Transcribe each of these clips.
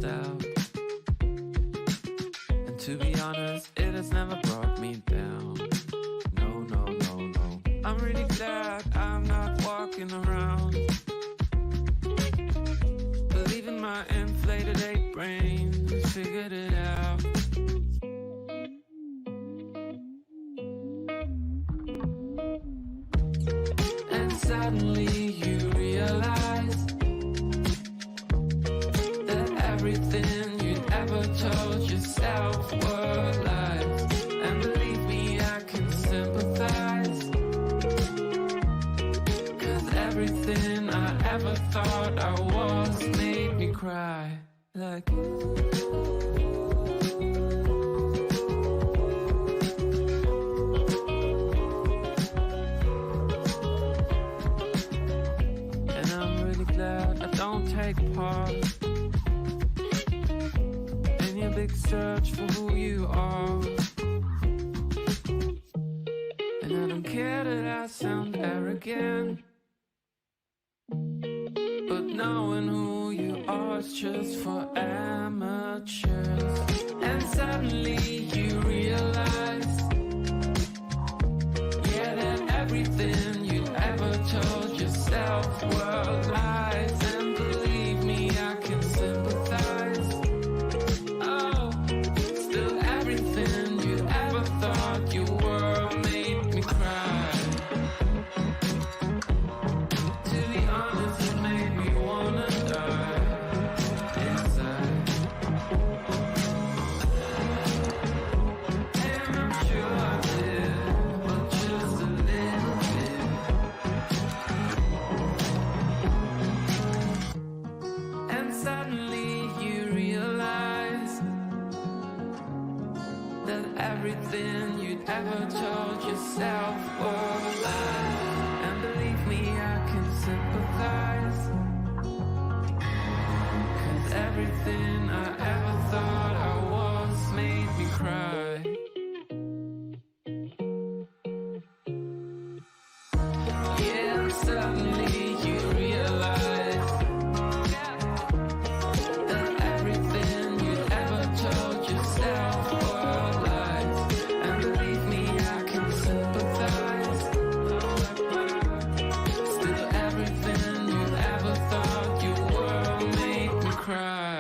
doubt. And to be honest, it has never brought me down. No, no, no, no. I'm really glad I'm not walking around believing my inflated ape brain figured it out. And suddenly you realize that everything you'd ever told yourself were lies. And believe me, I can sympathize, 'cause everything I ever thought I was made me cry. Like I don't take part in your big search for who you are. And I don't care that I sound arrogant, but knowing who you are is just for amateurs. And suddenly you realize, yeah, that everything you ever told yourself were lies. And believe me, I can sympathize. Oh, still everything you ever thought you were made me cry. To be honest, it made me wanna die inside. And I'm sure I did, but just a little bit. And suddenly you realize that everything you'd ever told yourself were lies. And believe me, I can sympathize, 'cause everything I ever thought I was made me cry. Yeah, and suddenly you realize that everything you ever told yourself were lies. And believe me, I can sympathize. Still everything you ever thought you were made me cry.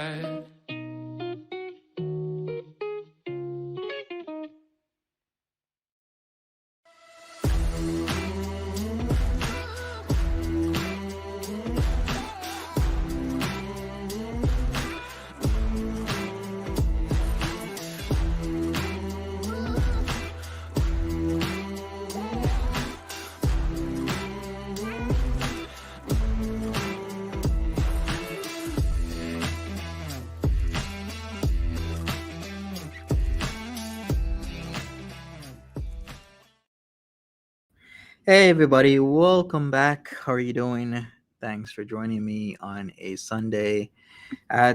Hey everybody, welcome back. How are you doing? Thanks for joining me on a Sunday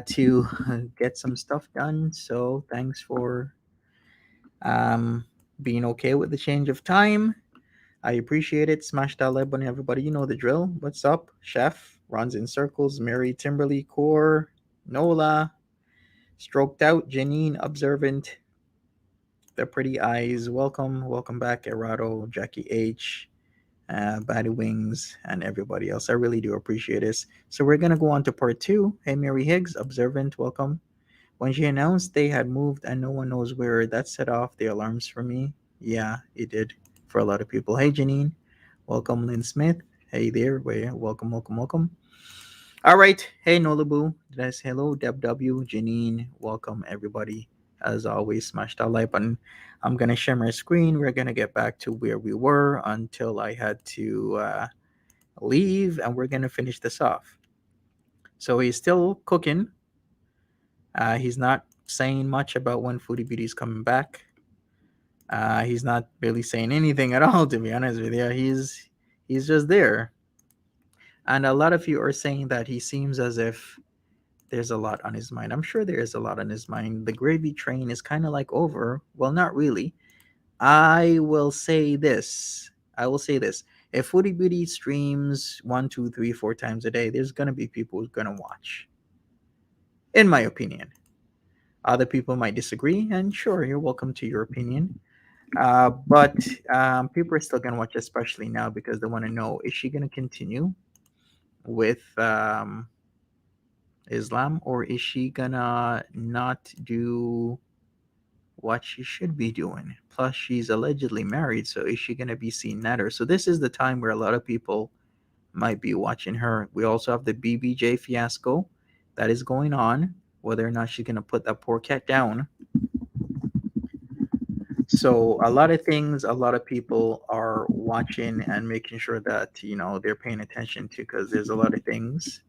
to get some stuff done. So thanks for um, being okay with the change of time. I appreciate it. Smash that like button, everybody. You know the drill. What's up, Chef? Runs in circles. Mary Timberly, Core, Nola, Stroked Out, Janine, Observant, The Pretty Eyes. Welcome back, Erado, Jackie H. Batty Wings, and everybody else. I really do appreciate this. So we're gonna go on to part two. Hey, Mary Higgs, observant, welcome. When she announced they had moved and no one knows where, that set off the alarms for me. Yeah, it did for a lot of people. Hey, Janine, welcome. Lynn Smith, hey there. Welcome. All right. Hey, Nolabu. Did I say hello? Deb W. Janine. Welcome, everybody. As always, smash that like button. I'm going to share my screen. We're going to get back to where we were until I had to leave, and we're going to finish this off. So he's still cooking. He's not saying much about when Foodie Beauty is coming back. He's not really saying anything at all, to be honest with you. He's just there. And a lot of you are saying that he seems as if there's a lot on his mind. I'm sure there is a lot on his mind. The gravy train is kind of like over. Well, not really. I will say this. If Foodie Beauty streams 1, 2, 3, 4 times a day, there's gonna be people who's gonna watch. in my opinion. Other people might disagree, and sure, you're welcome to your opinion. But people are still gonna watch, especially now, because they want to know: is she gonna continue with Islam, or is she gonna not do what she should be doing? Plus, she's allegedly married, so is she gonna be seen at her? So this is the time where a lot of people might be watching her. We also have the BBJ fiasco that is going on, whether or not she's gonna put that poor cat down. So a lot of things, a lot of people are watching and making sure that they're paying attention to, because there's a lot of things.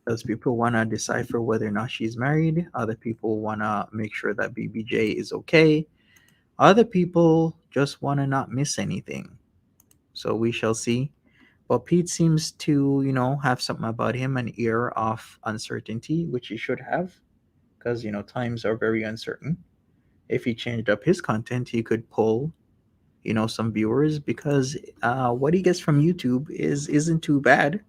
Those people want to decipher whether or not she's married. Other people want to make sure that BBJ is okay. Other people just want to not miss anything. So we shall see. But Pete seems to, have something about him, an ear of uncertainty, which he should have, because, times are very uncertain. If he changed up his content, he could pull, some viewers, because what he gets from YouTube isn't too bad.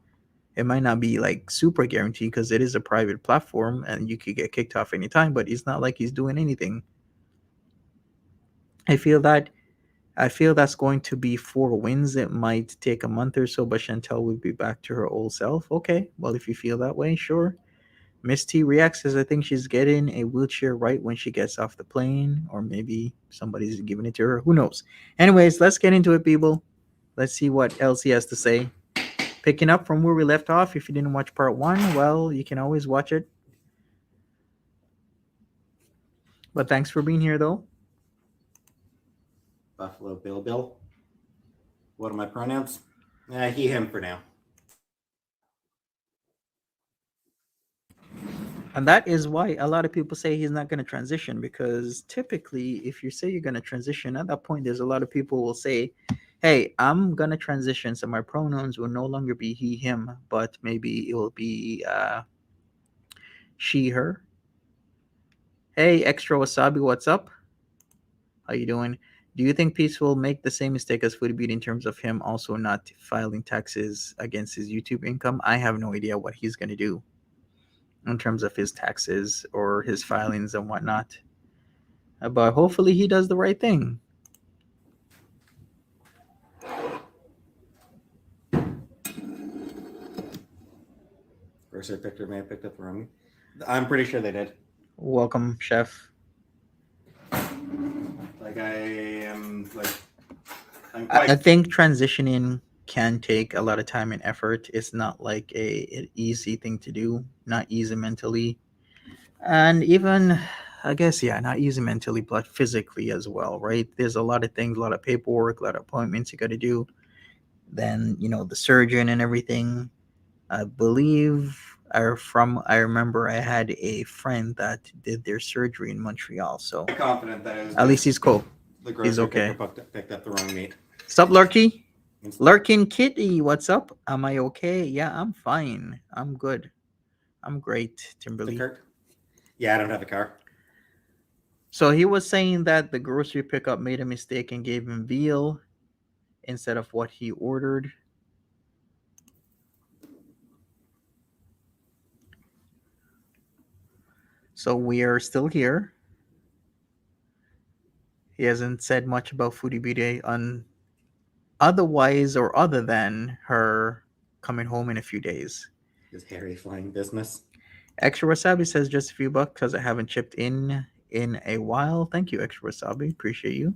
It might not be like super guaranteed, because it is a private platform and you could get kicked off anytime, but it's not like he's doing anything. I feel that I feel that's going to be 4 wins. It might take a month or so, but Chantel will be back to her old self. Okay, well, if you feel that way, sure. Miss T reacts says, I think she's getting a wheelchair right when she gets off the plane, or maybe somebody's giving it to her. Who knows? Anyways, let's get into it, people. Let's see what else he has to say. Picking up from where we left off, if you didn't watch part one, well, you can always watch it. But thanks for being here, though. Buffalo Bill. What are my pronouns? He, him for now. And that is why a lot of people say he's not going to transition, because typically, if you say you're going to transition, at that point, there's a lot of people will say, hey, I'm going to transition, so my pronouns will no longer be he, him, but maybe it will be she, her. Hey, Extra Wasabi, what's up? How you doing? Do you think Peetz will make the same mistake as Foodie Beauty in terms of him also not filing taxes against his YouTube income? I have no idea what he's going to do in terms of his taxes or his filings and whatnot. But hopefully he does the right thing. Grocery picture may have picked up the wrong. I'm pretty sure they did. Welcome, chef. Like I'm I quite. think transitioning can take a lot of time and effort. It's not like an easy thing to do, not easy mentally. And even, I guess, yeah, not easy mentally, but physically as well, right? There's a lot of things, a lot of paperwork, a lot of appointments you got to do. Then, the surgeon and everything. I believe I remember I had a friend that did their surgery in Montreal. So Confident that it was at least he's cool. the grocery He's okay. picker picked up the wrong meat. What's up, Lurky? Lurkin Kitty, what's up? Am I okay? Yeah, I'm fine. I'm good. I'm great, Timberly. Yeah, I don't have a car. So he was saying that the grocery pickup made a mistake and gave him veal instead of what he ordered. So we are still here. He hasn't said much about Foodie Beauty on otherwise or other than her coming home in a few days. His hairy flying business. Extra Wasabi says just a few bucks because I haven't chipped in a while. Thank you, Extra Wasabi. Appreciate you.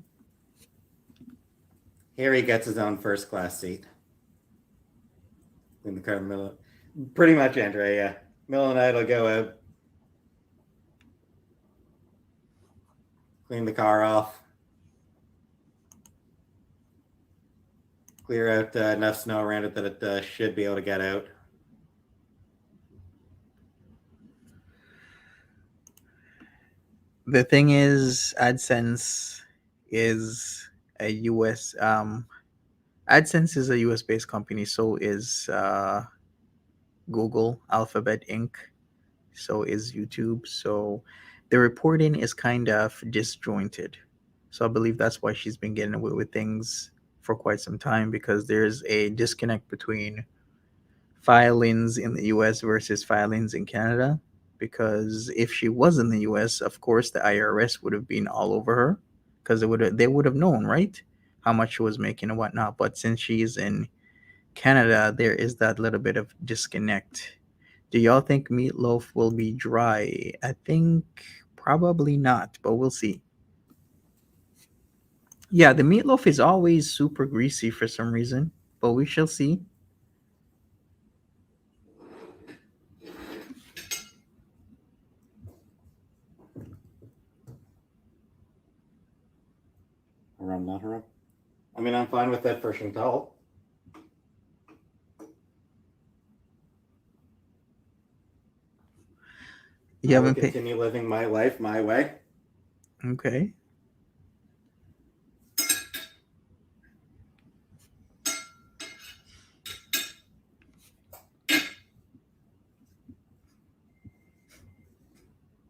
Harry gets his own first class seat. In the car in the middle. Pretty much, Andre, yeah. Middle of the night, I'll go out. Clean the car off. Clear out enough snow around it that it should be able to get out. The thing is, AdSense is a US AdSense is a US based company. So is Google, Alphabet Inc. So is YouTube. So the reporting is kind of disjointed. So I believe that's why she's been getting away with things for quite some time, because there's a disconnect between filings in the US versus filings in Canada. because if she was in the US, of course the IRS would have been all over her because they would have known, right? How much she was making and whatnot. But since she's in Canada, there is that little bit of disconnect. Do y'all think Meatloaf will be dry? I think probably not, but we'll see. Yeah, the meatloaf is always super greasy for some reason, but we shall see. Haram, not haram. I mean, I'm fine with that for Chantal. You I will haven't paid. continue living my life my way. Okay.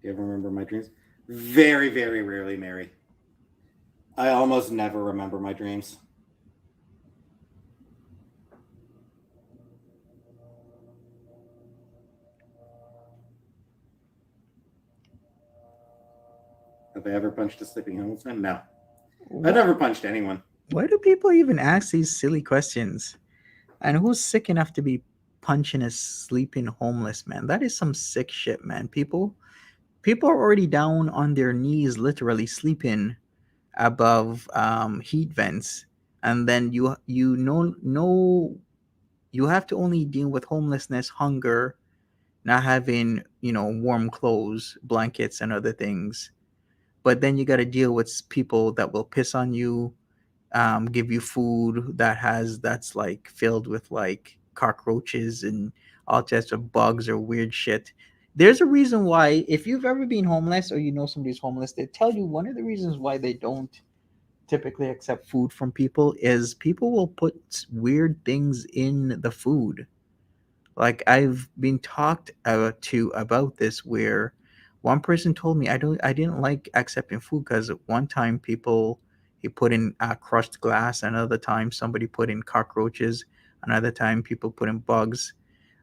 Do you ever remember my dreams? Very, very rarely, Mary. I almost never remember my dreams. Have I ever punched a sleeping homeless man? No. I've never punched anyone. Why do people even ask these silly questions? And who's sick enough to be punching a sleeping homeless man? That is some sick shit, man. People are already down on their knees, literally sleeping above heat vents, and then you have to only deal with homelessness, hunger, not having warm clothes, blankets, and other things. But then you got to deal with people that will piss on you, give you food that's like filled with like cockroaches and all types of bugs or weird shit. There's a reason why, if you've ever been homeless or you know somebody's homeless, they tell you one of the reasons why they don't typically accept food from people is people will put weird things in the food. Like I've been talked to about this, where one person told me I didn't like accepting food because one time people he put in crushed glass, another time somebody put in cockroaches, another time people put in bugs,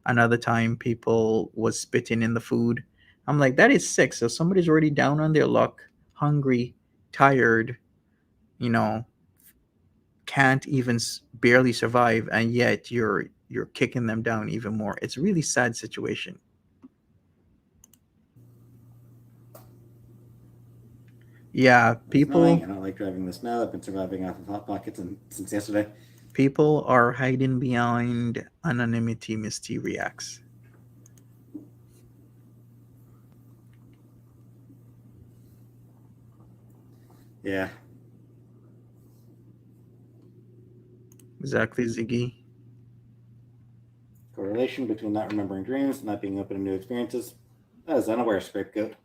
another time people was spitting in the food. I'm like, that is sick. So somebody's already down on their luck, hungry, tired, you know, can't even barely survive, and yet you're kicking them down even more. It's a really sad situation. Yeah, It's snowing. people I don't like driving the snow. I've been surviving off of Hot Pockets since yesterday. people are hiding behind anonymity. Misty reacts. Yeah. Exactly, Ziggy. Correlation between not remembering dreams and not being open to new experiences. That is unaware scapegoat.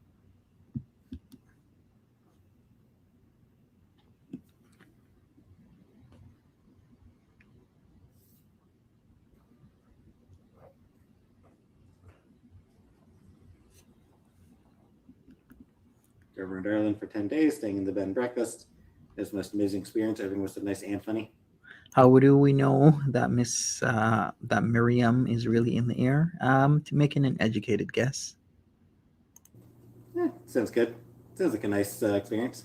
Over in Ireland for 10 days, staying in the bed and breakfast. It was the most amazing experience. Everything was so nice and funny. How do we know that that Miriam is really in the air? To making an educated guess. Sounds good. Sounds like a nice experience.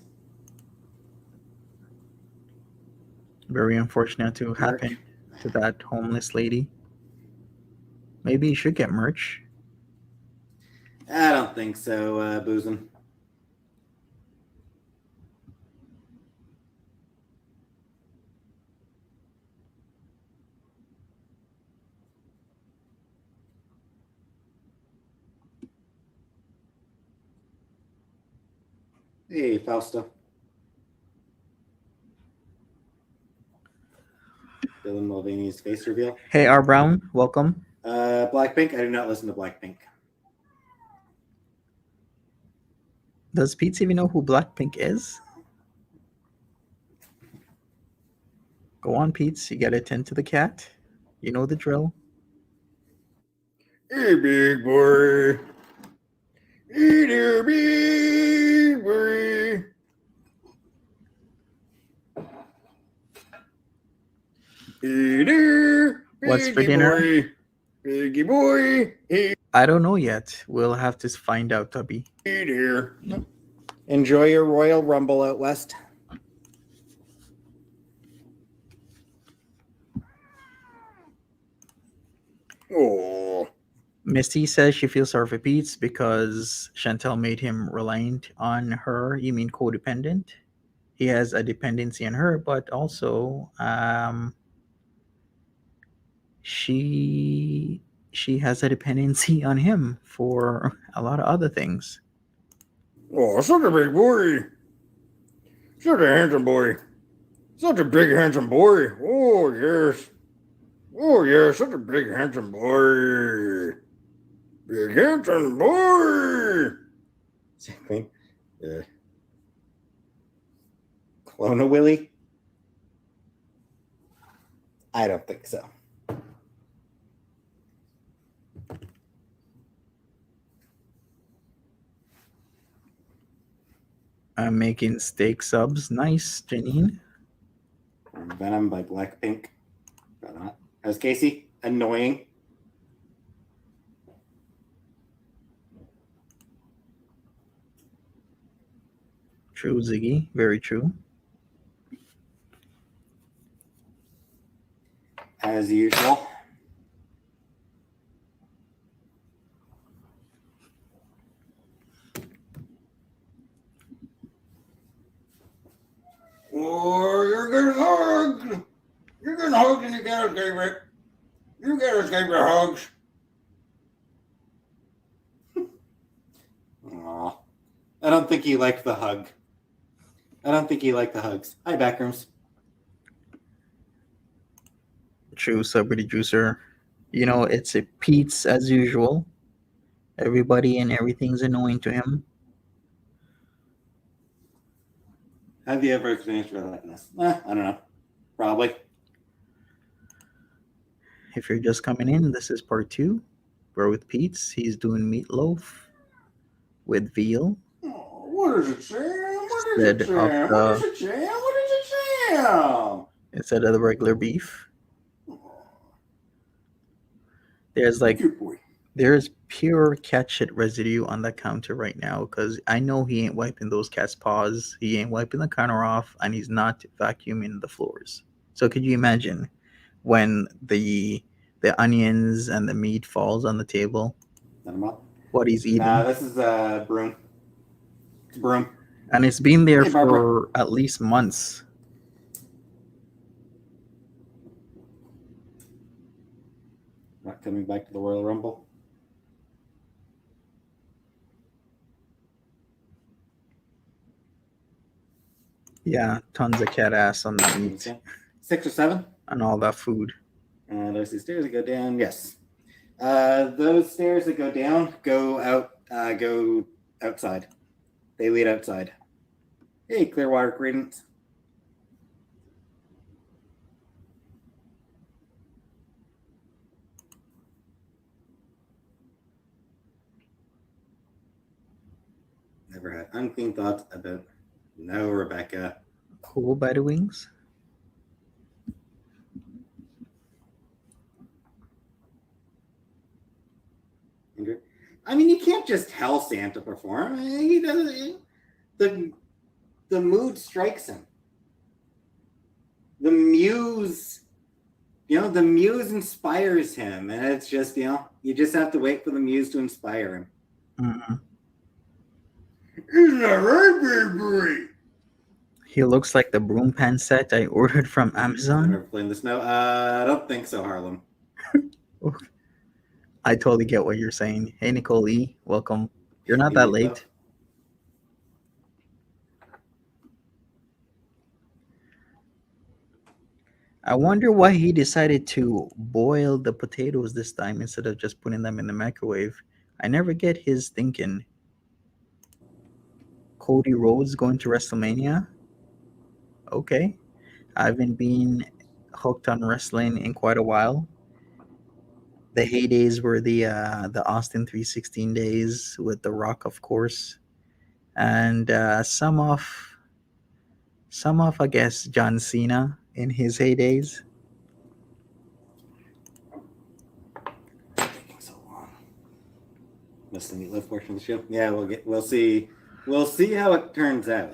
Very unfortunate to happen to that homeless lady. Maybe you should get merch. I don't think so, Boozin. Hey, Fausto. Dylan Mulvaney's face reveal. Hey, R. Brown, welcome. Blackpink. I do not listen to Blackpink. Does Peetz even know who Blackpink is? Go on, Peetz. You gotta tend to the cat. You know the drill. Hey, big boy. Hey there, big boy. Hey there, What's for dinner? Boy. Biggie boy. Hey. I don't know yet. We'll have to find out, Tubby. Here. Enjoy your Royal Rumble out west. Oh. Misty says she feels sorry for Peetz because Chantel made him reliant on her. You mean codependent? He has a dependency on her, but also she has a dependency on him for a lot of other things. Oh, such a big boy. Such a handsome boy. Such a big handsome boy. Oh, yes. Oh, yes, such a big handsome boy. Big handsome boy. Same thing. Yeah. Clone a Willie? I don't think so. I'm making steak subs. Nice, Janine. Venom by Blackpink. How's Casey? Annoying. True, Ziggy. Very true. As usual. Oh, you're getting hugged. You're getting hugged and you can't escape it. You can't escape your hugs. Aw. I don't think he liked the hug. I don't think he liked the hugs. Hi, Backrooms. True, Celebrity Juicer. You know, it's a Peetz as usual. Everybody and everything's annoying to him. Have you ever experienced relentlessness? I don't know. Probably. If you're just coming in, this is part 2. We're with Peetz. He's doing meatloaf with veal. Oh, what is it, Sam? What is Instead it, Sam? of What is it, Sam? What is it, Sam? Instead of the regular beef. There's like Good boy. there's pure cat shit residue on the counter right now because I know he ain't wiping those cat's paws. He ain't wiping the counter off, and he's not vacuuming the floors. So could you imagine when the onions and the meat falls on the table? Let him up. What he's eating. Nah, this is a broom. It's a broom. And it's been there Hey, Barbara. for at least months. Not coming back to the Royal Rumble. Yeah, tons of cat ass on that meat 6 or 7. and all that food. There's the stairs that go down. Yes. Those stairs that go down go outside. They lead outside. Hey, Clearwater Credence. Never had unclean thoughts about. No, Rebecca. Cool by the wings. I mean, you can't just tell Sam to perform. He doesn't. The mood strikes him. The muse, the muse inspires him, and it's just, you just have to wait for the muse to inspire him. Mm-hmm. Isn't that right, baby? He looks like the broom pan set I ordered from I've Amazon. never played this. No, I don't think so, Harlem. I totally get what you're saying. Hey, Nicole E, welcome. You're not that late. I wonder why he decided to boil the potatoes this time instead of just putting them in the microwave. I never get his thinking. Cody Rhodes going to WrestleMania? Okay. I haven't been hooked on wrestling in quite a while. The heydays were the Austin 316 days with The Rock, of course, and some of I guess John Cena in his heydays. Taking so long. Missed the meatloaf portion of the show. Yeah, we'll see how it turns out.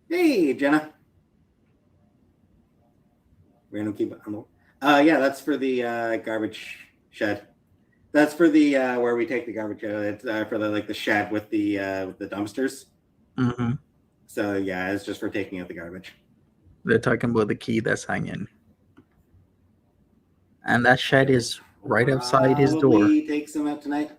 Hey, Jenna. Random key. Yeah, that's for the garbage shed. That's for the where we take the garbage out. It's for the shed with the dumpsters. Mm-hmm. So yeah, it's just for taking out the garbage. They're talking about the key that's hanging, and that shed is right outside his door. Probably take some out tonight.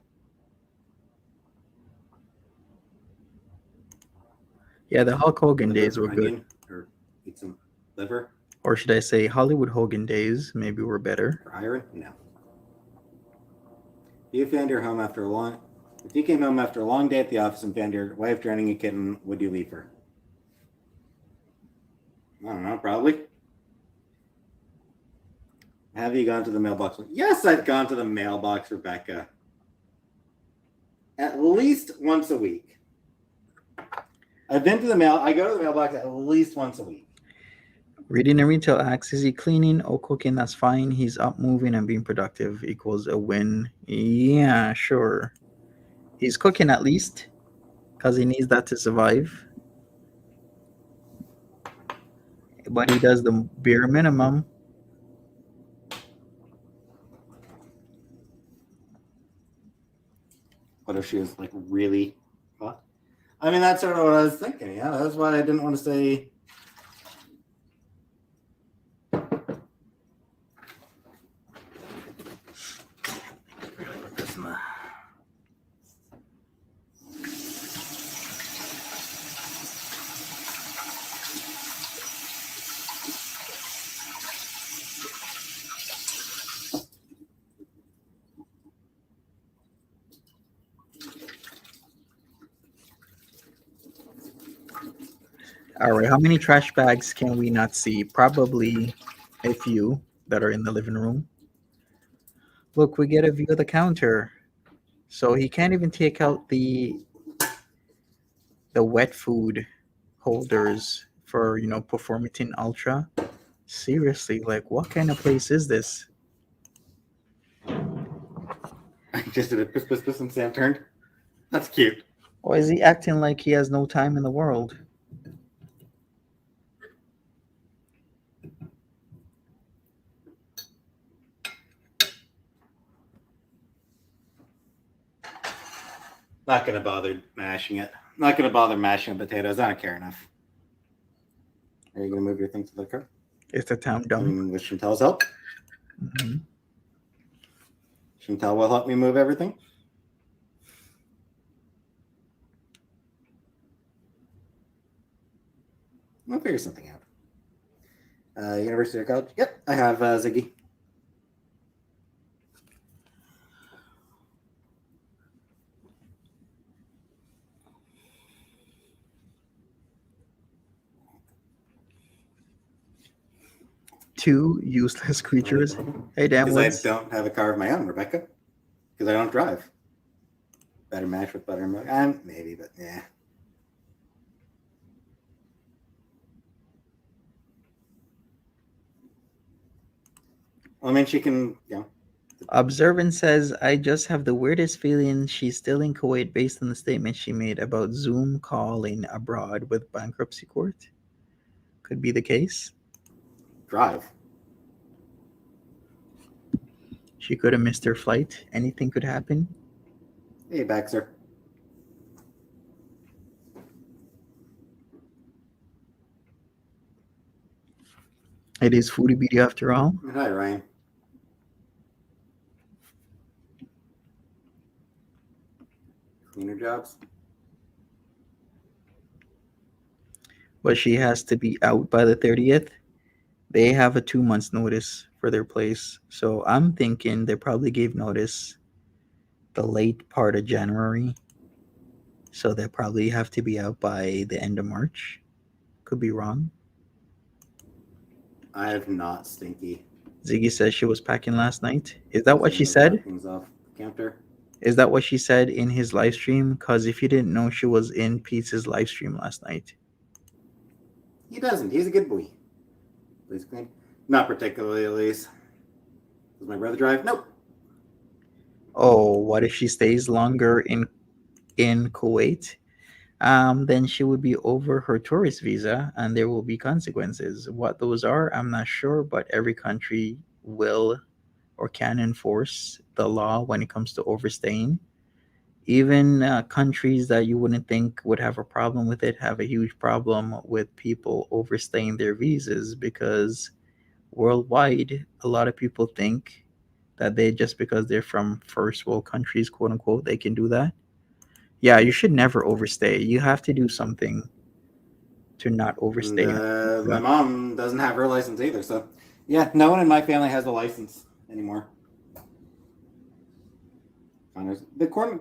Yeah, the Hulk Hogan days were good. Or eat some liver. Or should I say Hollywood Hogan days maybe were better. For iron? No. If you came home after a long day at the office and found your wife drowning a kitten, would you leave her? I don't know, probably. Have you gone to the mailbox? Yes, I've gone to the mailbox, Rebecca. At least once a week. I've been to the mail. I go to the mailbox at least once a week. Reading a retail acts, is he cleaning or cooking? That's fine. He's up moving and being productive equals a win. Yeah, sure. He's cooking at least because he needs that to survive. But he does the bare minimum. What if she was like really hot? I mean, that's sort of what I was thinking. Yeah, that's why I didn't want to say. All right, how many trash bags can we not see? Probably a few that are in the living room. Look, we get a view of the counter. So he can't even take out the wet food holders for, Performatin Ultra. Seriously, like what kind of place is this? I just did a piss and Sam turned. That's cute. Or is he acting like he has no time in the world? Not gonna bother mashing it. Not gonna bother mashing potatoes. I don't care enough. Are you gonna move your things to the car? It's the town dump. With Chantel's help. Mm-hmm. Chantel will help me move everything. We'll figure something out. University or college? Yep, I have Ziggy. Two useless creatures. Hey, Dan. Because I don't have a car of my own, Rebecca. Because I don't drive. Better mash with buttermilk. Maybe, but yeah. Well, I mean, she can, Observant says, I just have the weirdest feeling she's still in Kuwait based on the statement she made about Zoom calling abroad with bankruptcy court. Could be the case. Drive. She could have missed her flight. Anything could happen. Hey, Baxter. It is Foodie Beauty after all. Hi, Ryan. Cleaner jobs. But she has to be out by the 30th. They have a 2 months notice for their place. So I'm thinking they probably gave notice the late part of January. So they probably have to be out by the end of March. Could be wrong. I have not stinky. Ziggy says she was packing last night. Is that what she said? Things off the counter. Is that what she said in his live stream? Because if you didn't know, she was in Peetz's live stream last night. He doesn't. He's a good boy. Please clean. Not particularly, at least. Does my brother drive? Nope. Oh, what if she stays longer in Kuwait? Then she would be over her tourist visa, and there will be consequences. What those are, I'm not sure, but every country will or can enforce the law when it comes to overstaying. Even countries that you wouldn't think would have a problem with it have a huge problem with people overstaying their visas because worldwide, a lot of people think that they just because they're from first world countries, quote unquote, they can do that. Yeah, you should never overstay. You have to do something to not And overstay. my mom doesn't have her license either, so yeah, no one in my family has a license anymore.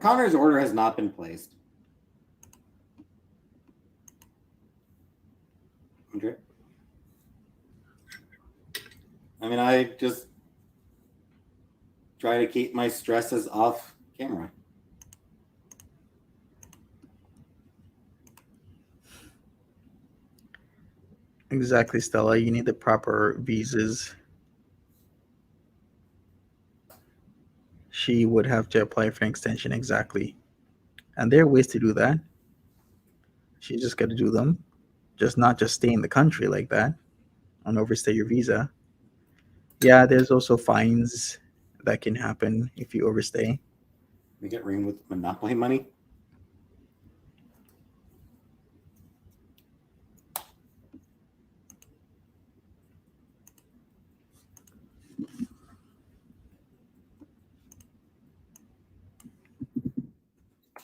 Connor's order has not been placed. Okay. I mean, I just try to keep my stresses off camera. Exactly, Stella. You need the proper visas. She would have to apply for an extension exactly. And there are ways to do that. She just got to do them. Just not just stay in the country like that and overstay your visa. Yeah, there's also fines that can happen if you overstay. We get ring with Monopoly money.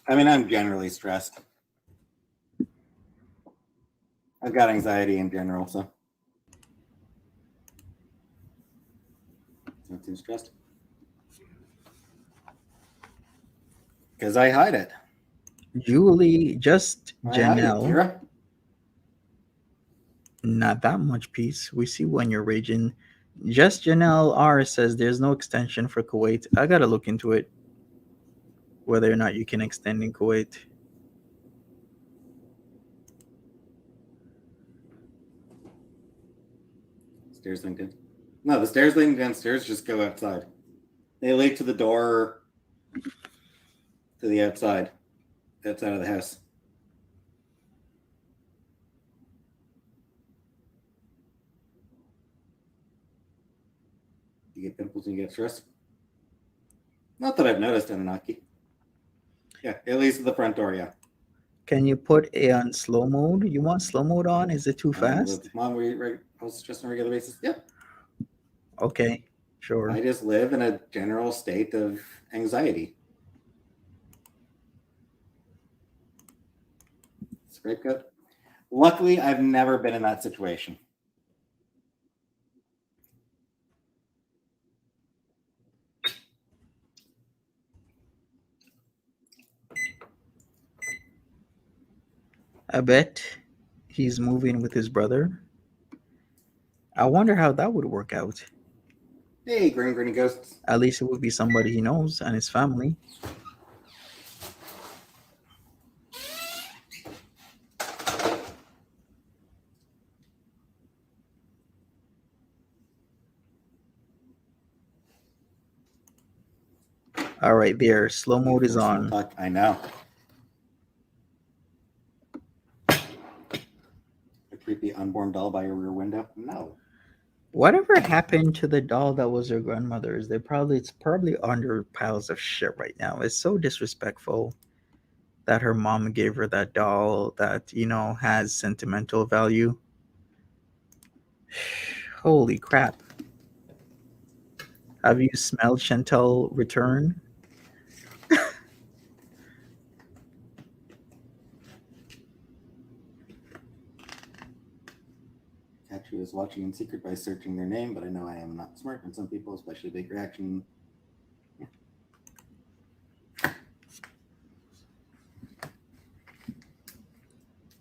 I mean, I'm generally stressed. I've got anxiety in general, so not too stressed. Because I hide it. Julie, just I hide it, Janelle. Kira. Not that much peace. We see when you're raging. Just Janelle R says there's no extension for Kuwait. I gotta look into it. Whether or not you can extend in Kuwait. Stairs leading down. No, the stairs leading downstairs just go outside. They lead to the door to the outside of the house. You get pimples and you get stressed? Not that I've noticed, Anunnaki. Yeah, it leads to the front door, yeah. Can you put it on slow mode? You want slow mode on? Is it too fast? Mom, I was just on a regular basis. Yep. Okay, sure. I just live in a general state of anxiety. Scrape cut. Luckily, I've never been in that situation. I bet he's moving with his brother. I wonder how that would work out. Hey, Grinny Ghosts. At least it would be somebody he knows and his family. All right, there. Slow mode is on. I know. A creepy unborn doll by your rear window? No. Whatever happened to the doll that was her grandmother's? It's probably under piles of shit right now. It's so disrespectful that her mom gave her that doll that, has sentimental value. Holy crap. Have you smelled Chantel return? Catch is watching in secret by searching their name, but I know I am not smart, and some people, especially big reaction. Yeah.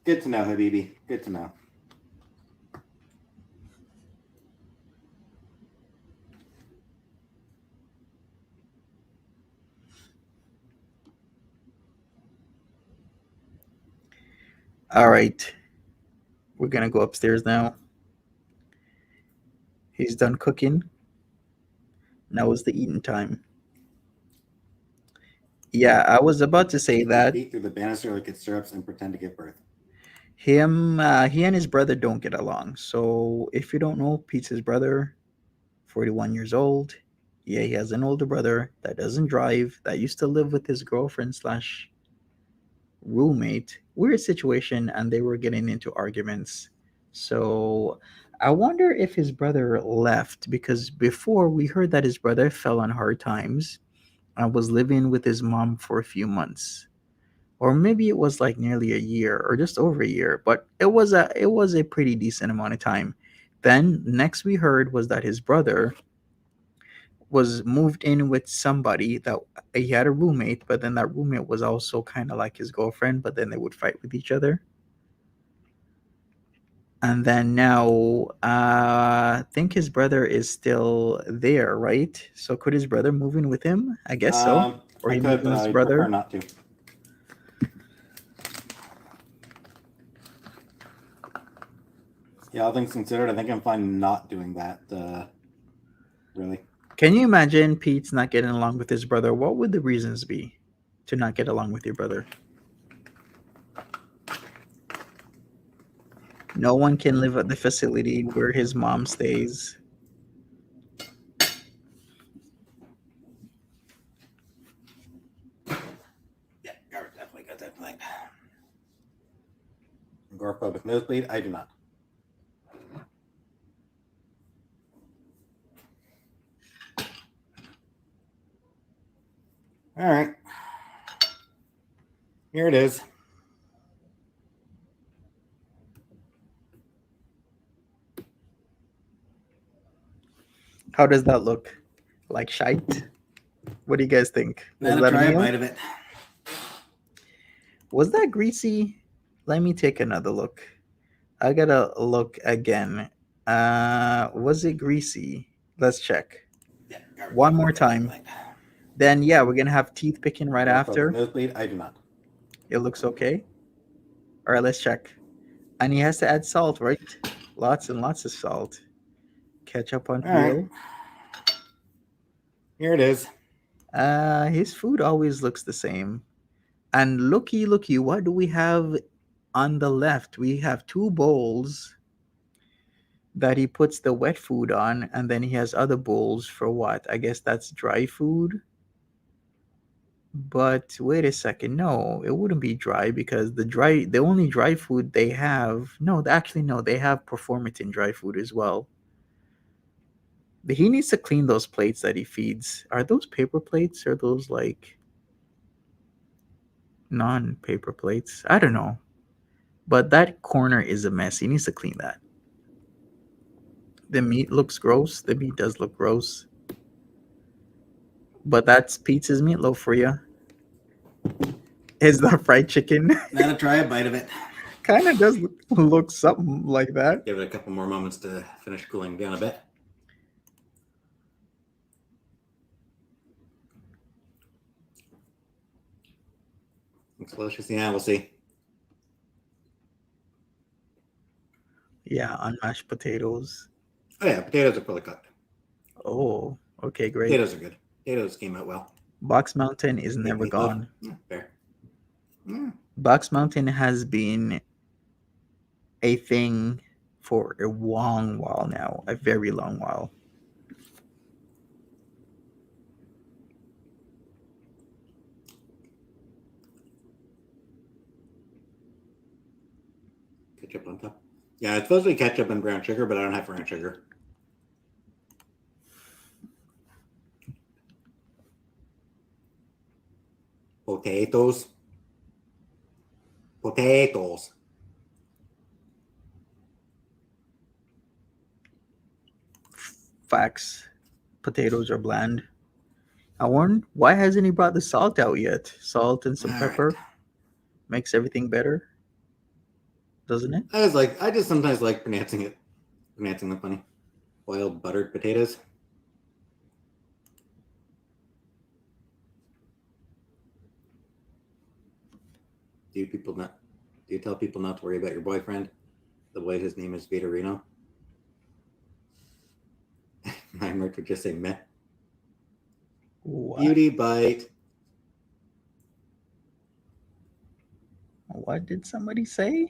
Good to know, Habibi. Good to know. All right. We're going to go upstairs now. He's done cooking. Now is the eating time. Yeah, I was about to say that. Feet through the banister like it's syrups and pretend to give birth. He and his brother don't get along. So if you don't know, Pete's his brother, 41 years old. Yeah, he has an older brother that doesn't drive, that used to live with his girlfriend slash roommate. Weird situation, and they were getting into arguments. So I wonder if his brother left, because before we heard that his brother fell on hard times and was living with his mom for a few months. Or maybe it was like nearly a year or just over a year, but it was a pretty decent amount of time. Then next we heard was that his brother was moved in with somebody that he had a roommate, but then that roommate was also kind of like his girlfriend, but then they would fight with each other. And then now, I think his brother is still there, right? So could his brother move in with him? I guess so. Or I he could, moved in but with his I prefer brother. not to. Yeah, all things considered, I think I'm fine not doing that. Really. Can you imagine Pete's not getting along with his brother? What would the reasons be to not get along with your brother? No one can live at the facility where his mom stays. Yeah, definitely got that point. Agoraphobic nosebleed, I do not. All right. Here it is. How does that look? Like shite? What do you guys think? Was Now to that a try a meal? bite of it. Was that greasy? Let me take another look. I gotta look again. Was it greasy? Let's check. Yeah, One more time. Then yeah, we're gonna have teeth picking right Agoraphobic after. nosebleed, I do not. It looks okay. All right, let's check. And he has to add salt, right? Lots and lots of salt. Ketchup on All right. veal. Here it is. His food always looks the same. And looky, what do we have on the left? We have two bowls that he puts the wet food on, and then he has other bowls for what? I guess that's dry food. But wait a second, no, it wouldn't be dry because the only dry food they have, no, actually no, they have performatin dry food as well. He needs to clean those plates that he feeds. Are those paper plates or those like non-paper plates? I don't know. But that corner is a mess. He needs to clean that. The meat looks gross. The meat does look gross. But that's Pete's meatloaf for you. Is that fried chicken? Now to try a bite of it. Kind of does look something like that. Give it a couple more moments to finish cooling down a bit. Looks delicious. Yeah, we'll see. Yeah, on mashed potatoes. Oh yeah, potatoes are fully cooked. Oh, okay, great. Potatoes are good. Potatoes came out well. Box Mountain is never Meatloaf. gone. Yeah, fair. Mm. Box Mountain has been a thing for a long while now, a very long while. Ketchup on top. Yeah, it's supposed to be ketchup and brown sugar, but I don't have brown sugar. Potatoes. Potatoes. Facts. Potatoes are bland. I wonder why hasn't he brought the salt out yet? Salt and some All pepper right. makes everything better, doesn't it? I just sometimes like pronouncing them funny. Boiled buttered potatoes. Do you tell people not to worry about your boyfriend? The way his name is Vitorino. My merch would just say meh. What? Beauty bite. What did somebody say?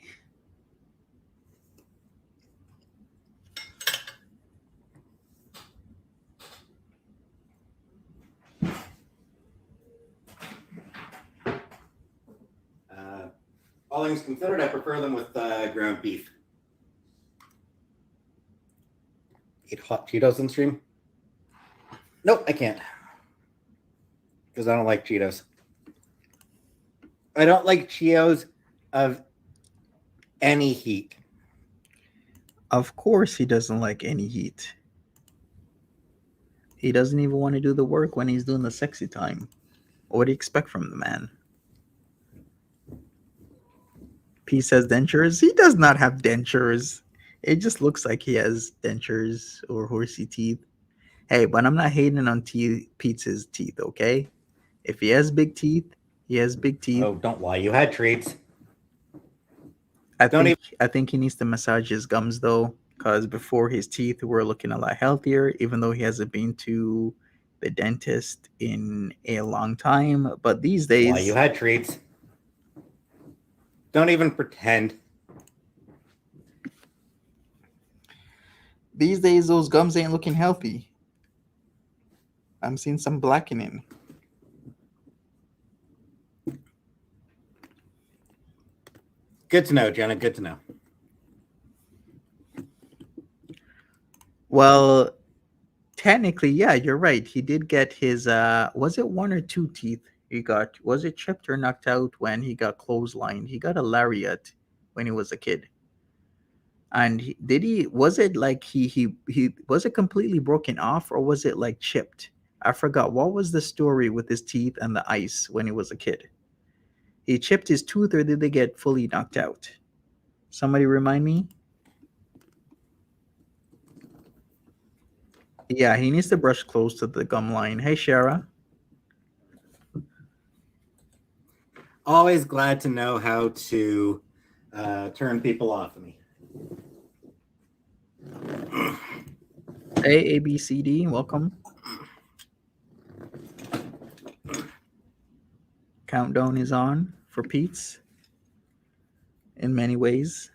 All things considered, I prefer them with ground beef. Eat hot Cheetos in stream? Nope, I can't. Because I don't like Cheetos. I don't like Cheetos of any heat. Of course, he doesn't like any heat. He doesn't even want to do the work when he's doing the sexy time. What do you expect from the man? P says dentures. He does not have dentures. It just looks like he has dentures or horsey teeth. Hey, but I'm not hating on Pete's teeth, okay? If he has big teeth, he has big teeth. Oh, don't lie. You had treats. I think he needs to massage his gums though, because before his teeth were looking a lot healthier, even though he hasn't been to the dentist in a long time. But these days, Why, you had treats. Don't even pretend. these days those gums ain't looking healthy. I'm seeing some blackening. Good to know, Jenna. Good to know. Well, technically, yeah, you're right. He did get his was it one or two teeth he got? Was it chipped or knocked out when he got clotheslined? He got a lariat when he was a kid. And was it like he was it completely broken off or was it like chipped? I forgot. What was the story with his teeth and the ice when he was a kid? He chipped his tooth or did they get fully knocked out? Somebody remind me? Yeah, he needs to brush close to the gum line. Hey, Shara. Always glad to know how to turn people off of me. Hey, ABCD, welcome. Countdown is on for Peetz in many ways.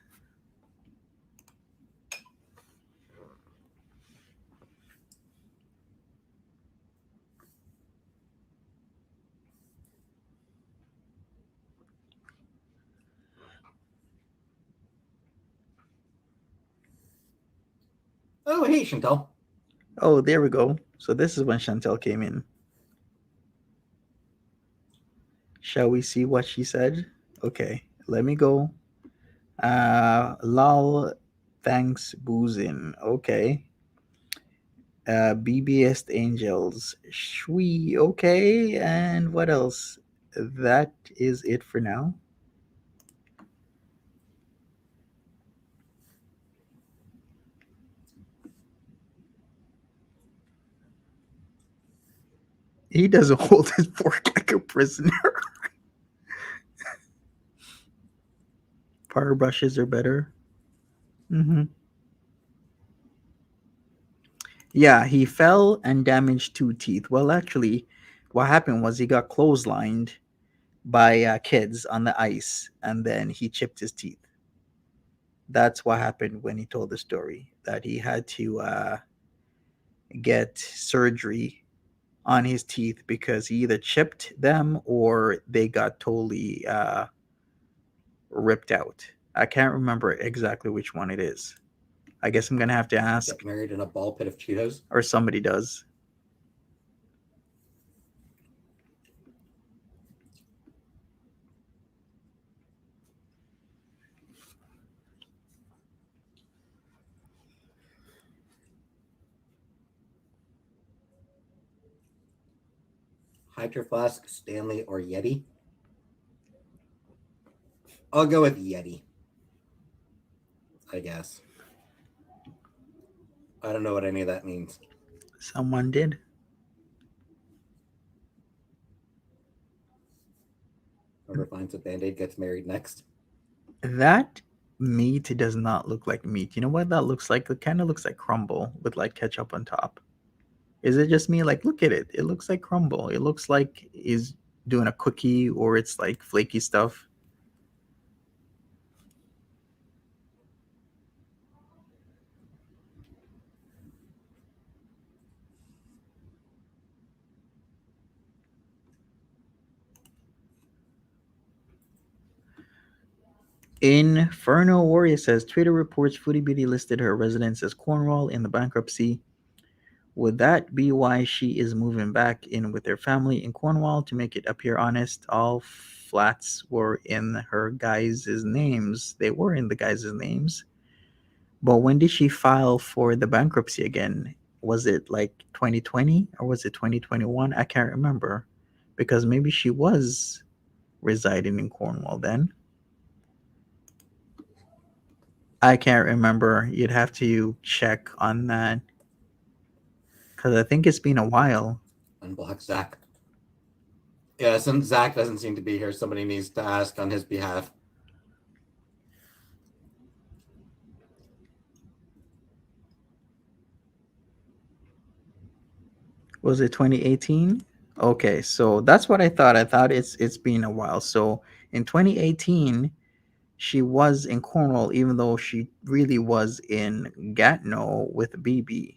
Oh, hey, Chantal. Oh, there we go. So this is when Chantel came in. Shall we see what she said? Okay, let me go. Lol, thanks, boozing. Okay. BBS Angels. Shwee. Okay, and what else? That is it for now. He doesn't hold his fork like a prisoner. Power brushes are better. Mm-hmm. Yeah, he fell and damaged two teeth. Well, actually, what happened was he got clotheslined by kids on the ice, and then he chipped his teeth. That's what happened when he told the story, that he had to get surgery on his teeth because he either chipped them or they got totally ripped out. I can't remember exactly which one it is. I guess I'm going to have to ask. Get married in a ball pit of Cheetos? Or somebody does. Hydro Flask, Stanley, or Yeti? I'll go with Yeti. I guess. I don't know what any of that means. Someone did. Whoever finds a Band-Aid gets married next. That meat does not look like meat. You know what that looks like? It kind of looks like crumble with like ketchup on top. Is it just me? Like, look at it. It looks like crumble. It looks like he's doing a cookie or it's like flaky stuff. Inferno Warrior says Twitter reports Foodie Beauty listed her residence as Cornwall in the bankruptcy. Would that be why she is moving back in with her family in Cornwall to make it appear honest? All flats were in her guys' names. They were in the guys' names. But when did she file for the bankruptcy again? Was it like 2020 or was it 2021? I can't remember because maybe she was residing in Cornwall then. I can't remember. You'd have to check on that because I think it's been a while. Unblock Zach. Yeah, since Zach doesn't seem to be here, somebody needs to ask on his behalf. Was it 2018? Okay, so that's what I thought. I thought it's been a while. So in 2018, she was in Cornwall, even though she really was in Gatineau with BB.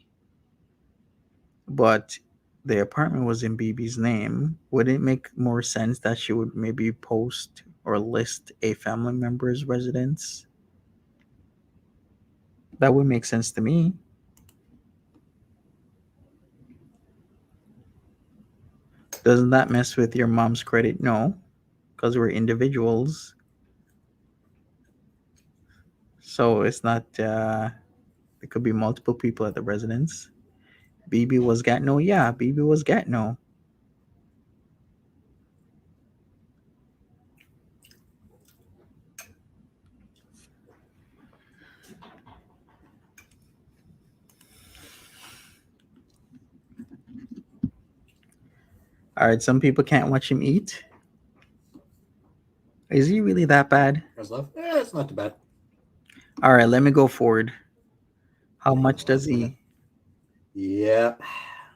But the apartment was in BB's name. Would it make more sense that she would maybe post or list a family member's residence? That would make sense to me. Doesn't that mess with your mom's credit? No, because we're individuals. So it's not, it could be multiple people at the residence. BB was Gatineau. Yeah, BB was Gatineau. All right, some people can't watch him eat. Is he really that bad? It's not too bad. All right, let me go forward. How much does he? Yep,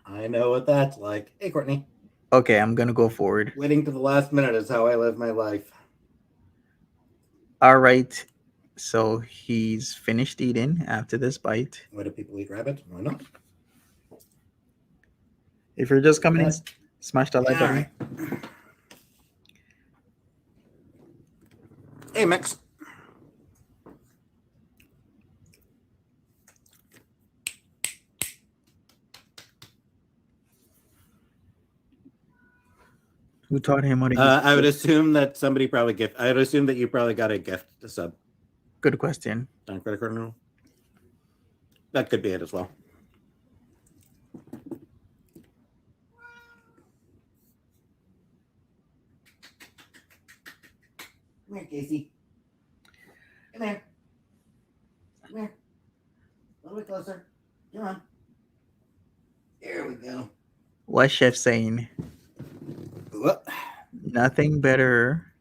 I know what that's like. Hey, Courtney. Okay, I'm gonna go forward. Waiting to the last minute is how I live my life. All right, so he's finished eating after this bite. Why do people eat rabbit? Why not? If you're just coming in, smash that like button. Right. Hey, Mix. Who taught him how to eat? I would assume that somebody probably gift. I would assume that you probably got a gift to sub. Good question. On credit card now. That could be it as well. Come here, Casey. Come here. Come here. A little bit closer. Come on. There we go. What's Chef saying? What? Nothing better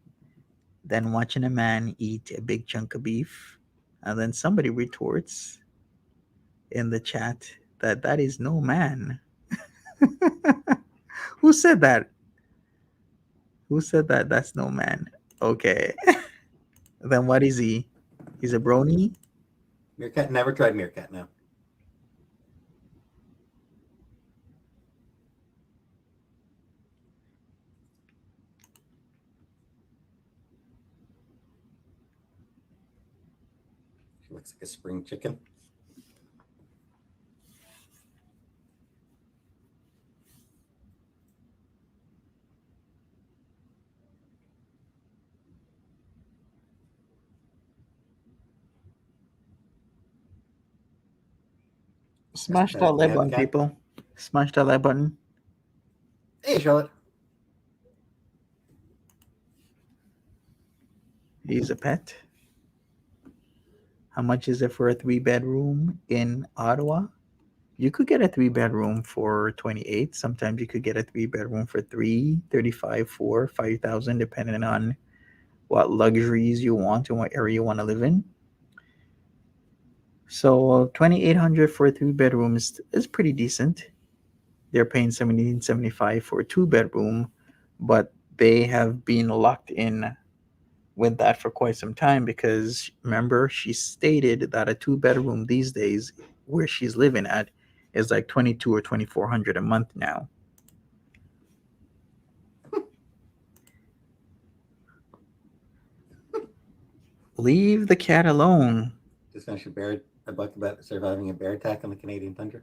than watching a man eat a big chunk of beef, and then somebody retorts in the chat that that is no man. Who said that? Who said that? That's no man. Okay. Then what is he? He's a brony? Meerkat. Never tried meerkat, no. She looks like a spring chicken. Smash that like button, people. Smash that like button. Hey, Charlotte. He's a pet. How much is it for a 3-bedroom in Ottawa? You could get a 3-bedroom for 28. Sometimes you could get a 3-bedroom for 35, 4, 5,000, depending on what luxuries you want and what area you want to live in. So 2,800 for a 3-bedroom is pretty decent. They're paying 1,775 for a 2-bedroom, but they have been locked in with that for quite some time because remember she stated that a 2-bedroom these days where she's living at is like 22 or 2,400 a month now. Leave the cat alone. Just finished a book about surviving a bear attack on the Canadian tundra.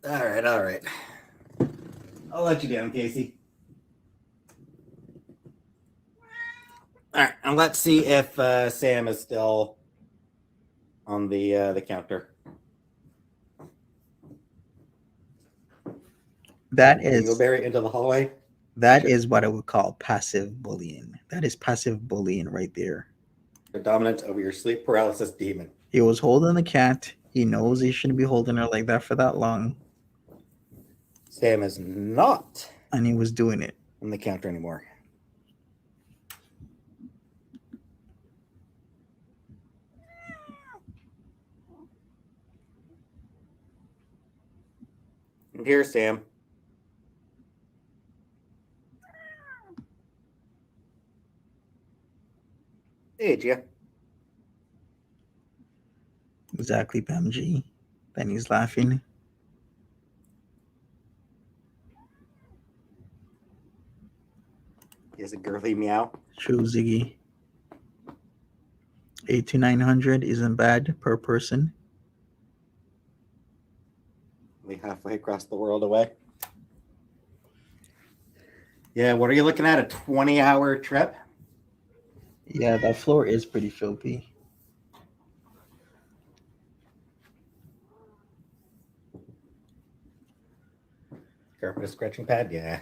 All right. I'll let you down, Casey. All right, and let's see if Sam is still on the counter. That Can you go is bury it into the hallway? that is what I would call passive bullying. That is passive bullying right there. The dominance over your sleep paralysis demon. He was holding the cat. He knows he shouldn't be holding her like that for that long, Sam is not and he was doing it. on the counter anymore. And here's Sam. Hey, Gia. Exactly, Bamji. Then he's laughing. He has a girly meow. True, Ziggy. 8 to 900 isn't bad per person. Only halfway across the world away. Yeah, what are you looking at? A 20-hour trip? Yeah, that floor is pretty filthy. Carpet a scratching pad? Yeah.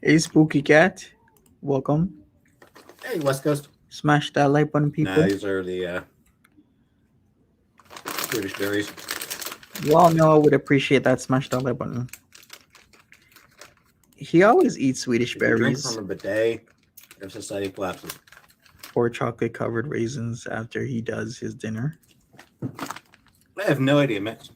Hey, Spooky Cat. Welcome. Hey, West Coast. Smash that like button, people. Nah, these are the British berries. You all know I would appreciate that. Smash that like button. He always eats Swedish If you drink berries from a bidet, if society collapses. or chocolate covered raisins after he does his dinner. I have no idea, Mitch.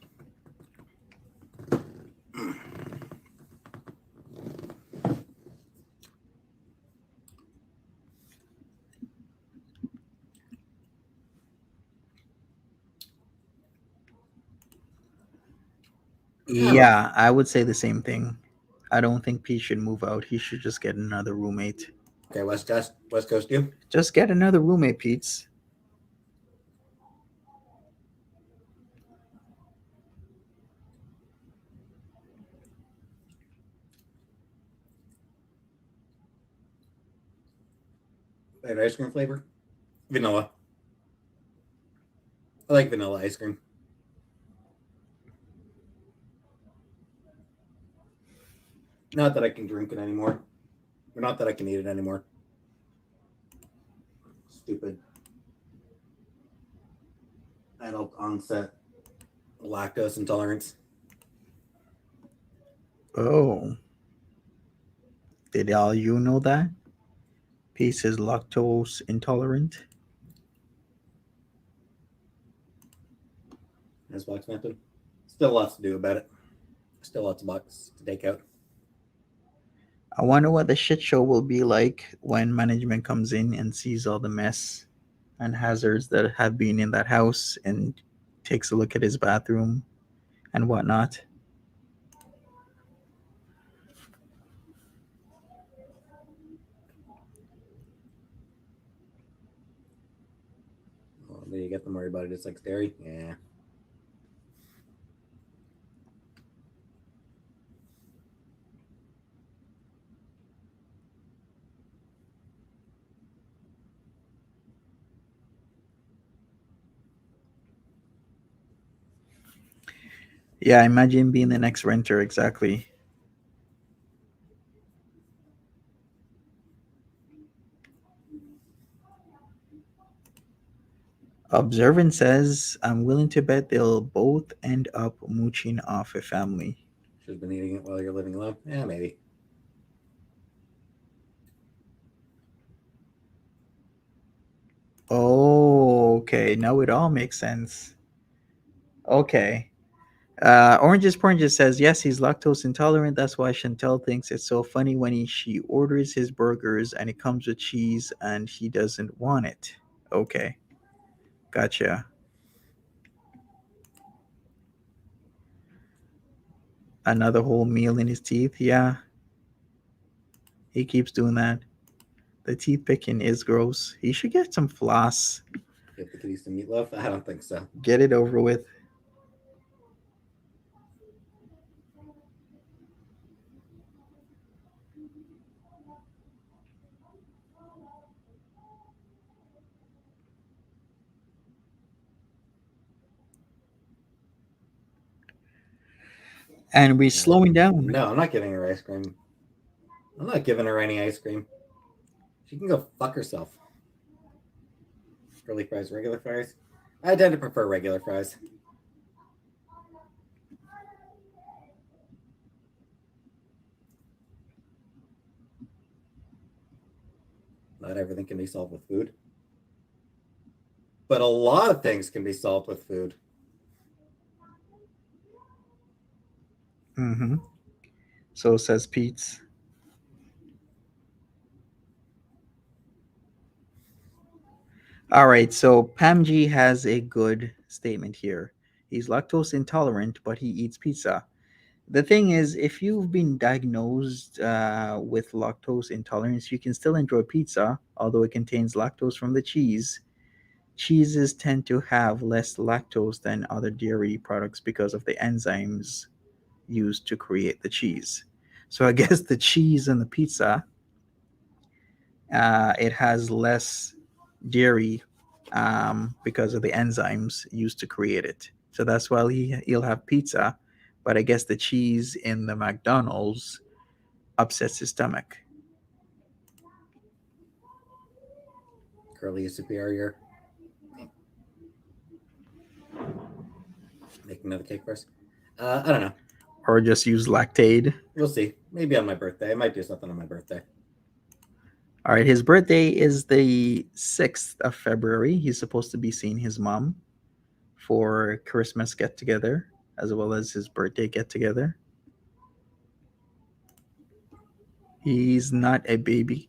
Yeah, I would say the same thing. I don't think Pete should move out. He should just get another roommate. Okay, West Coast, you. Just get another roommate, Pete's. Favorite ice cream flavor? Vanilla. I like vanilla ice cream. Not that I can drink it anymore. Or not that I can eat it anymore. Stupid. Adult onset lactose intolerance. Oh. Did all you know that? Peace is lactose intolerant. As Box Method. Still lots to do about it. Still lots of bucks to take out. I wonder what the shit show will be like when management comes in and sees all the mess and hazards that have been in that house and takes a look at his bathroom and whatnot. Well, there you get them worried about it. It's like dairy. Yeah. Yeah, imagine being the next renter, exactly. Observant says, I'm willing to bet they'll both end up mooching off a family. Should have been eating it while you're living alone. Yeah, maybe. Oh, okay. Now it all makes sense. Okay. Oranges Poranges says, yes, he's lactose intolerant. That's why Chantel thinks it's so funny when she orders his burgers and it comes with cheese and he doesn't want it. Okay. Gotcha. Another whole meal in his teeth. Yeah. He keeps doing that. The teeth picking is gross. He should get some floss. Give the kitties some meatloaf? I don't think so. Get it over with. And we're slowing down. No, I'm not giving her ice cream. I'm not giving her any ice cream. She can go fuck herself. Curly fries, regular fries? I tend to prefer regular fries. Not everything can be solved with food. But a lot of things can be solved with food. Mm-hmm. So says Peetz. All right, so Pam G has a good statement here. He's lactose intolerant, but he eats pizza. The thing is, if you've been diagnosed with lactose intolerance, you can still enjoy pizza, although it contains lactose from the cheese. Cheeses tend to have less lactose than other dairy products because of the enzymes used to create the cheese. So I guess the cheese in the pizza, it has less dairy because of the enzymes used to create it. So that's why he'll have pizza, but I guess the cheese in the McDonald's upsets his stomach. Curly is superior. Make another cake first. I don't know. Or just use Lactaid. We'll see. Maybe on my birthday. I might do something on my birthday. All right, his birthday is the 6th of February. He's supposed to be seeing his mom for Christmas get together as well as his birthday get together. He's not a baby.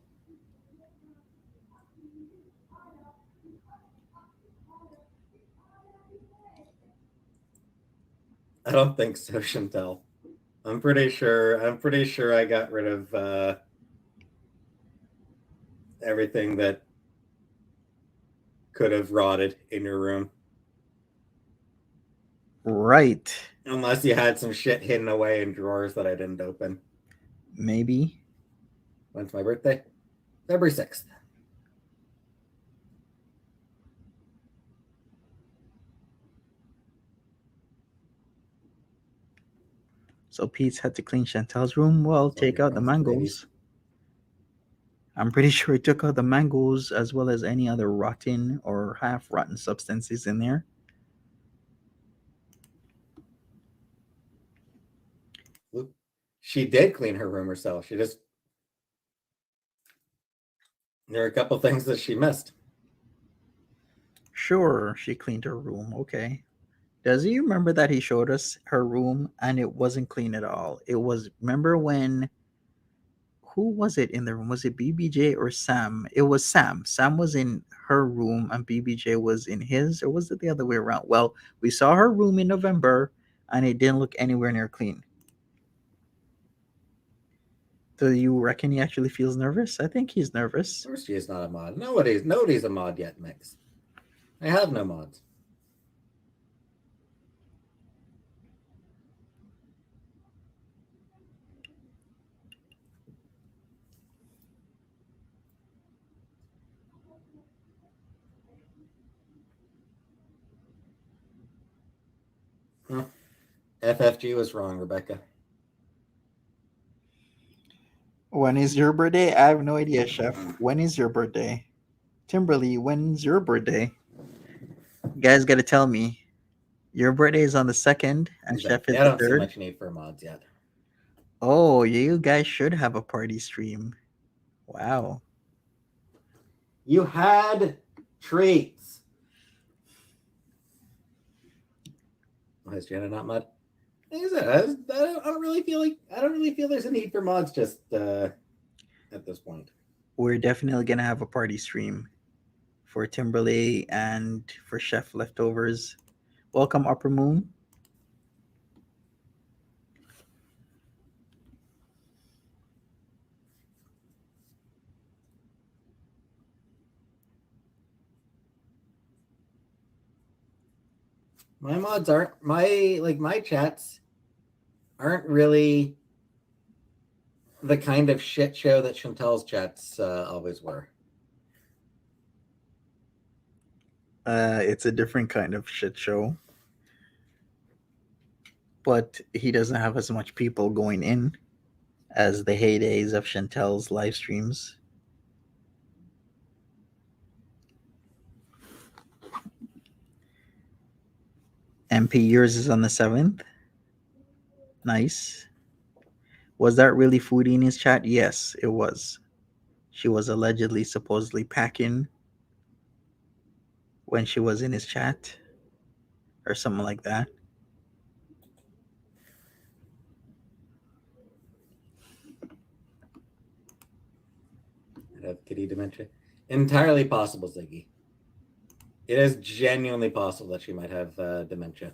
I don't think so, Chantel. I'm pretty sure I got rid of everything that could have rotted in your room. Right. Unless you had some shit hidden away in drawers that I didn't open. Maybe. When's my birthday? February 6th. So Pete's had to clean Chantel's room. Well, take out the mangoes. I'm pretty sure he took out the mangoes as well as any other rotten or half rotten substances in there. She did clean her room herself. There are a couple things that she missed. Sure, she cleaned her room. Okay. Does he remember that he showed us her room and it wasn't clean at all? It was, remember when, who was it in the room? Was it BBJ or Sam? It was Sam. Sam was in her room and BBJ was in his, or was it the other way around? Well, we saw her room in November and it didn't look anywhere near clean. Do you reckon he actually feels nervous? I think he's nervous. Of course she is not a mod. Nobody's a mod yet, Mix. I have no mods. FFG was wrong, Rebecca. When is your birthday? I have no idea, Chef. When is your birthday? Timberly, when's your birthday? You guys got to tell me. Your birthday is on the 2nd, and He's like, Chef is I the don't see 3rd. much need for mods yet. Oh, you guys should have a party stream. Wow. You had treats. Why is Jenna not mod? Like I said, I don't really feel there's a need for mods just at this point. We're definitely going to have a party stream for Timberlake and for Chef Leftovers. Welcome, Upper Moon. My mods aren't my chats aren't really the kind of shit show that Chantel's chats always were. It's a different kind of shit show. But he doesn't have as much people going in as the heydays of Chantel's live streams. MP, yours is on the 7th. Nice. Was that really Foodie in his chat? Yes, it was. She was allegedly, supposedly packing when she was in his chat or something like that. I have kitty dementia. Entirely possible, Ziggy. It is genuinely possible that she might have dementia.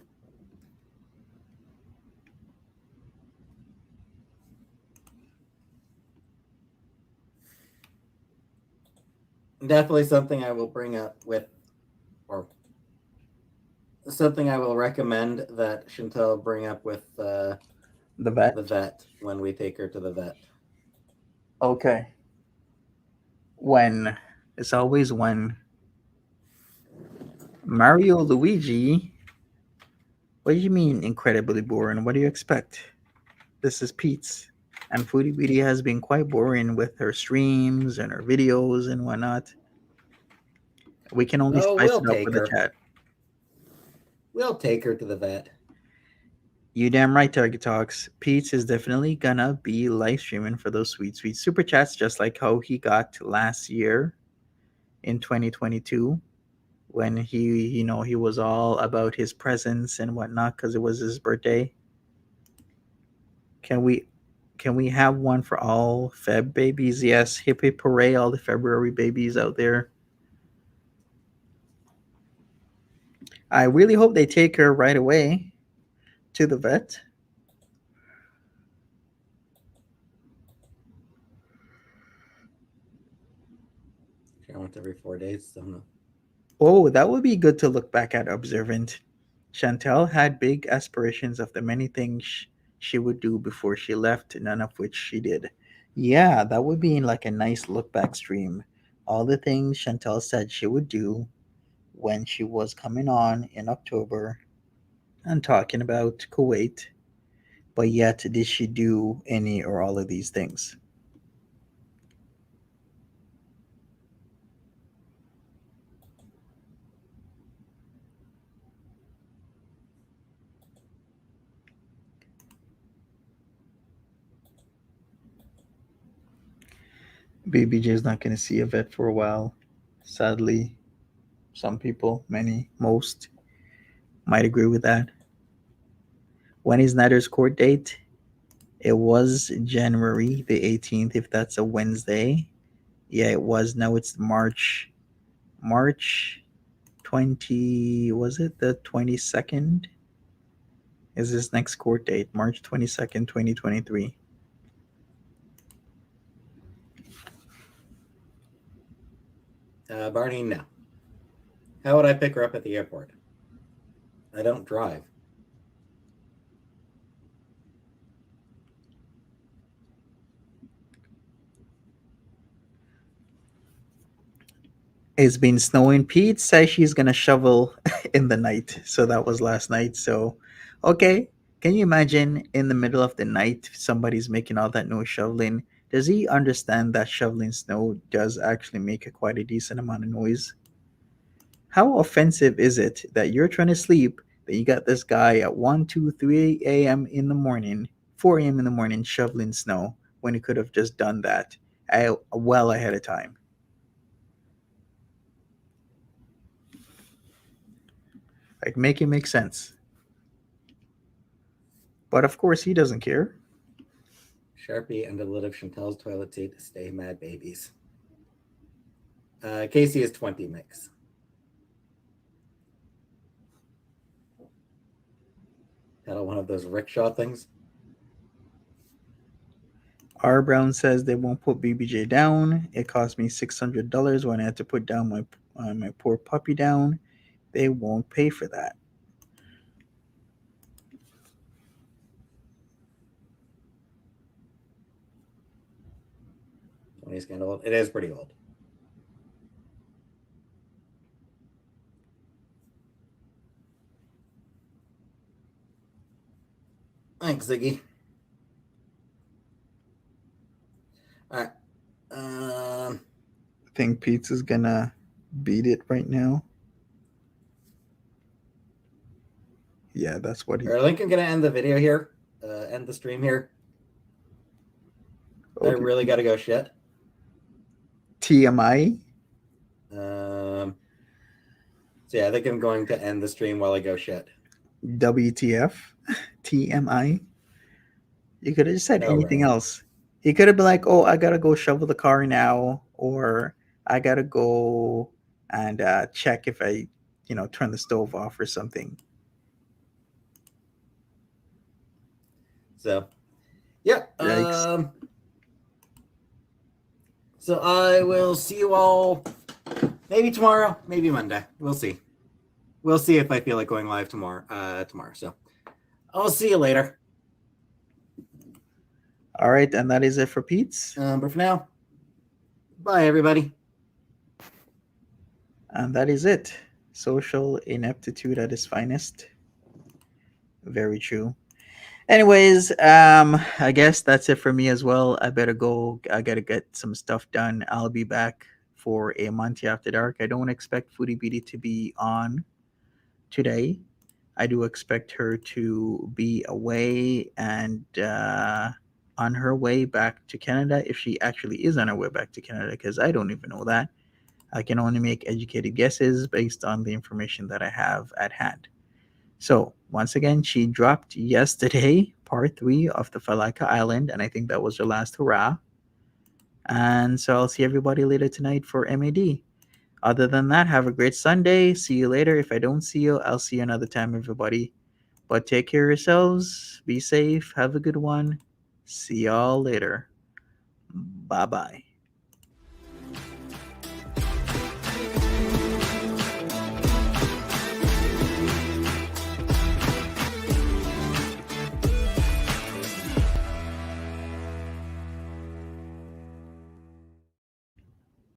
Definitely something I will bring up with, or something I will recommend that Chantel bring up with The vet. the vet when we take her to the vet. Okay. When? It's always when. Mario Luigi? What do you mean incredibly boring? What do you expect? This is Peetz. And Foodie Beauty has been quite boring with her streams and her videos and whatnot. We can only Oh, spice we'll it up take with her. the chat. We'll take her to the vet. You damn right, Target Talks. Peetz is definitely gonna be live streaming for those sweet, sweet super chats, just like how he got last year in 2022 when he was all about his presents and whatnot because it was his birthday. Can we have one for all Feb babies? Yes, hip hip hooray, all the February babies out there. I really hope they take her right away to the vet. She went every 4 days. So no. Oh, that would be good to look back at observant. Chantel had big aspirations of the many things she would do before she left, none of which she did. Yeah, that would be like a nice look back stream. All the things Chantel said she would do when she was coming on in October and talking about Kuwait, but yet did she do any or all of these things? BBJ is not going to see a vet for a while. Sadly, some people, many, most might agree with that. When is Snyder's court date? It was January the 18th, if that's a Wednesday. Yeah, it was. Now it's March 20, was it the 22nd? Is his next court date, March 22nd, 2023. Barney, no. How would I pick her up at the airport? I don't drive. It's been snowing. Pete says she's gonna shovel in the night. So that was last night. So, okay. Can you imagine in the middle of the night somebody's making all that noise shoveling? Does he understand that shoveling snow does actually make quite a decent amount of noise? How offensive is it that you're trying to sleep, that you got this guy at 1, 2, 3 a.m. in the morning, 4 a.m. in the morning shoveling snow when he could have just done that well ahead of time? Like, make it make sense. But of course, he doesn't care. Sharpie and a lid of Chantel's toilet seat to stay mad babies. Casey is 20 mix. Got one of those rickshaw things. R. Brown says they won't put BBJ down. It cost me $600 when I had to put down my poor puppy down. They won't pay for that. Tony's kind of old. It is pretty old. Thanks, Ziggy. All right. I think Peetz is gonna beat it right now. Yeah, that's what he. Are Lincoln gonna end the video here? End the stream here. Okay. I really gotta go shit. TMI. So yeah, I think I'm going to end the stream while I go shit. WTF? TMI. You could have just said anything else. He could have been like, "Oh, I gotta go shovel the car now," or "I gotta go and check if I, turn the stove off or something." So, yeah. So I will see you all maybe tomorrow, maybe Monday. We'll see. We'll see if I feel like going live tomorrow. So I'll see you later. All right, and that is it for Peetz. But for now, bye everybody. And that is it. Social ineptitude at its finest. Very true. Anyways, I guess that's it for me as well. I better go. I gotta get some stuff done. I'll be back for a Monty After Dark. I don't expect Foodie Beauty to be on today. I do expect her to be away and on her way back to Canada, if she actually is on her way back to Canada, because I don't even know that. I can only make educated guesses based on the information that I have at hand. So, once again, she dropped yesterday part 3 of the Falaka Island, and I think that was her last hurrah. And so I'll see everybody later tonight for MAD. Other than that, have a great Sunday. See you later. If I don't see you, I'll see you another time, everybody. But take care of yourselves. Be safe. Have a good one. See y'all later. Bye-bye.